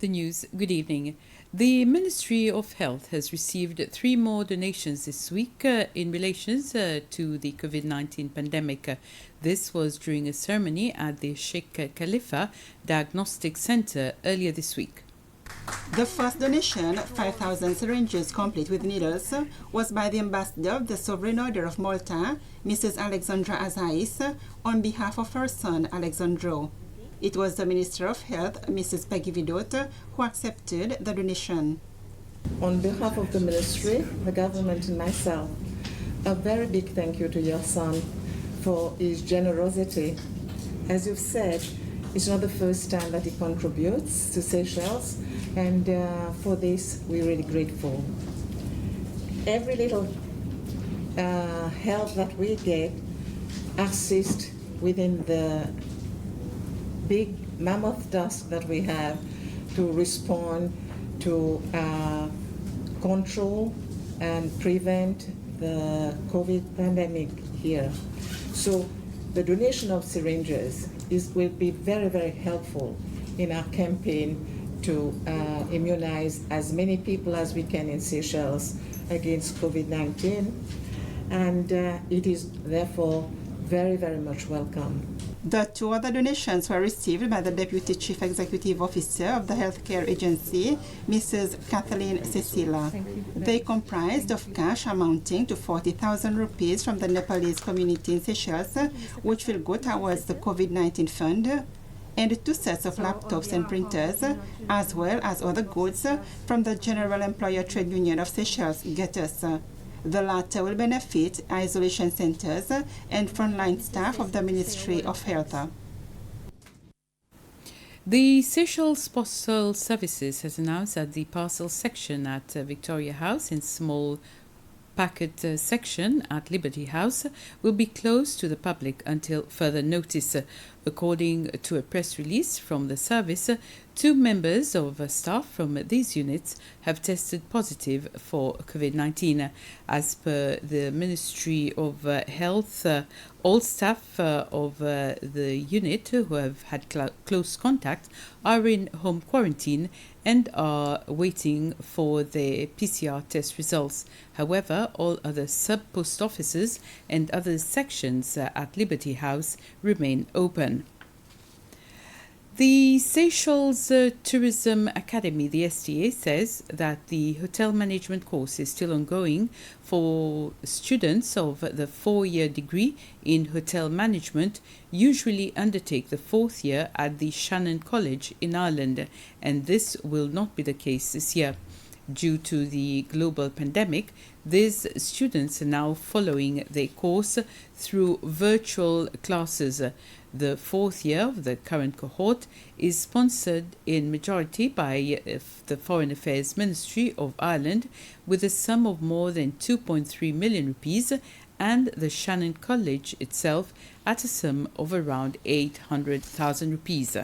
the news, good evening. The Ministry of Health has received 3 more donations this week in relation to the COVID-19 pandemic. This was during a ceremony at the Sheikh Khalifa Diagnostic Center earlier this week. The first donation, 5,000 syringes complete with needles, was by the Ambassador of the Sovereign Order of Malta, Mrs. Alexandra Azais, on behalf of her son, Alexandro. It was the Minister of Health, Mrs. Peggy Vidot, who accepted the donation. On behalf of the Ministry, the government and myself, a very big thank you to your son for his generosity. As you've said, it's not the first time that he contributes to Seychelles, and for this, we're really grateful. Every little help that we get assists within the big mammoth task that we have to respond to control and prevent the COVID pandemic here. So the donation of syringes will be very, very helpful in our campaign to immunize as many people as we can in Seychelles against COVID-19. And it is therefore very, very much welcome. The 2 other donations were received by the Deputy Chief Executive Officer of the Healthcare Agency, Mrs. Kathleen Cecilia. They comprised of cash amounting to 40,000 rupees from the Nepalese community in Seychelles, which will go towards the COVID-19 fund, and 2 sets of laptops and printers, as well as other goods from the General Employer Trade Union of Seychelles, GETUS. The latter will benefit isolation centers and frontline staff of the Ministry of Health. The Seychelles Postal Services has announced that the parcel section at Victoria House and small packet section at Liberty House will be closed to the public until further notice. According to a press release from the service, 2 members of staff from these units have tested positive for COVID-19. As per the Ministry of Health, all staff of the unit who have had close contact are in home quarantine and are waiting for their PCR test results. However, all other sub-post offices and other sections at Liberty House remain open. The Seychelles Tourism Academy, the STA, says that the hotel management course is still ongoing for students of the 4-year degree in hotel management, usually undertake the 4th year at the Shannon College in Ireland, and this will not be the case this year. Due to the global pandemic, these students are now following their course through virtual classes. The 4th year of the current cohort is sponsored in majority by the Foreign Affairs Ministry of Ireland with a sum of more than 2.3 million rupees, and the Shannon College itself at a sum of around 800,000 rupees.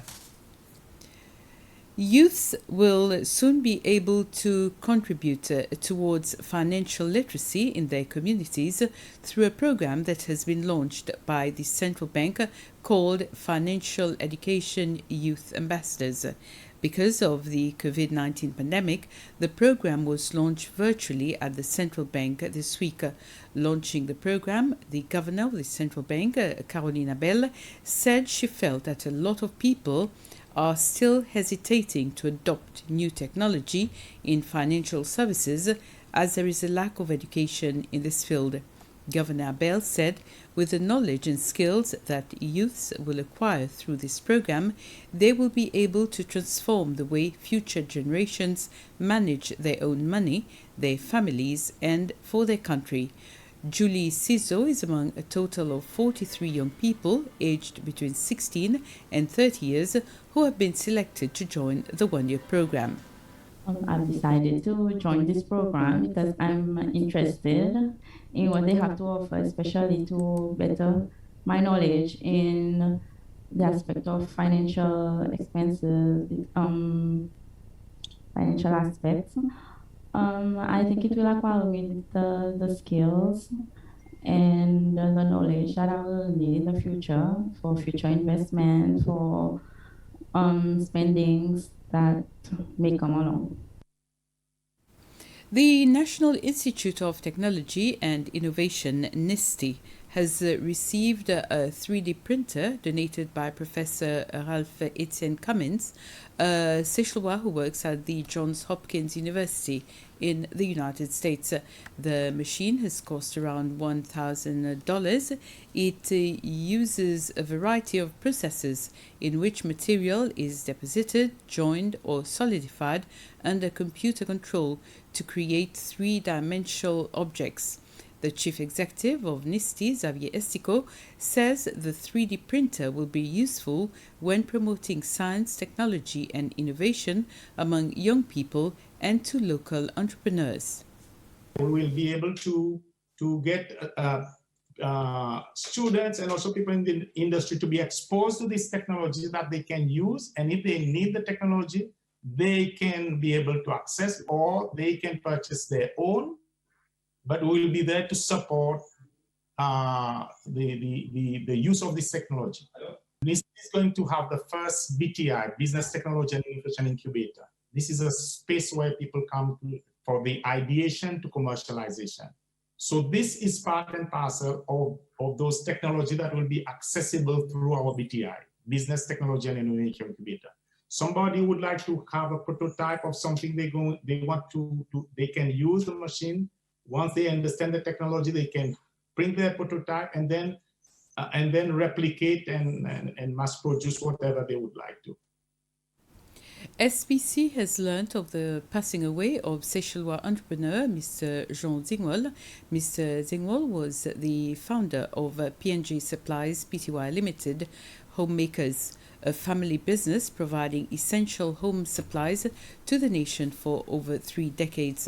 Youths will soon be able to contribute towards financial literacy in their communities through a program that has been launched by the central bank called Financial Education Youth Ambassadors. Because of the COVID-19 pandemic, the program was launched virtually at the central bank this week. Launching the program, the governor of the central bank, Caroline Abel, said she felt that a lot of people are still hesitating to adopt new technology in financial services as there is a lack of education in this field. Governor Abel said with the knowledge and skills that youths will acquire through this program, they will be able to transform the way future generations manage their own money, their families, and for their country. Julie Cizo is among a total of 43 young people aged between 16 and 30 years who have been selected to join the 1-year program. I've decided to join this program because I'm interested in what they have to offer, especially to better my knowledge in the aspect of financial expenses, financial aspects. I think it will acquire me the skills and the knowledge that I will need in the future for future investment, for spendings that may come along. The National Institute of Technology and Innovation, NISTI, has received a 3D printer donated by Professor Ralph Etienne Cummins, a Seychellois who works at the Johns Hopkins University in the United States. The machine has cost around $1,000. It uses a variety of processes in which material is deposited, joined, or solidified under computer control to create three-dimensional objects. The chief executive of NISTI, Xavier Estico, says the 3D printer will be useful when promoting science, technology, and innovation among young people and to local entrepreneurs. We will be able to get students and also people in the industry to be exposed to this technology that they can use, and if they need the technology, they can be able to access, or they can purchase their own. But we will be there to support the use of this technology. This is going to have the first BTI, Business Technology and Innovation Incubator. This is a space where people come for the ideation to commercialization. So this is part and parcel of those technology that will be accessible through our BTI, Business Technology and Innovation Incubator. Somebody would like to have a prototype of something they can use the machine. Once they understand the technology, they can print their prototype and then replicate and mass produce whatever they would like to. SPC has learnt of the passing away of Seychellois entrepreneur Mr. Jean Zingwol. Mr. Zingwol was the founder of P&G Supplies Pty Limited, Homemakers, a family business providing essential home supplies to the nation for over 3 decades.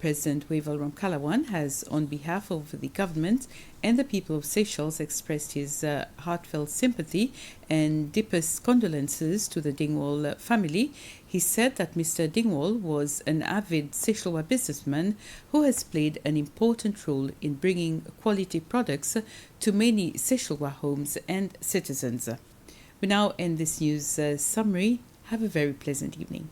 President Wavel Ramkalawan has, on behalf of the government and the people of Seychelles, expressed his heartfelt sympathy and deepest condolences to the Dingwall family. He said that Mr. Dingwall was an avid Seychellois businessman who has played an important role in bringing quality products to many Seychellois homes and citizens. We now end this news summary. Have a very pleasant evening.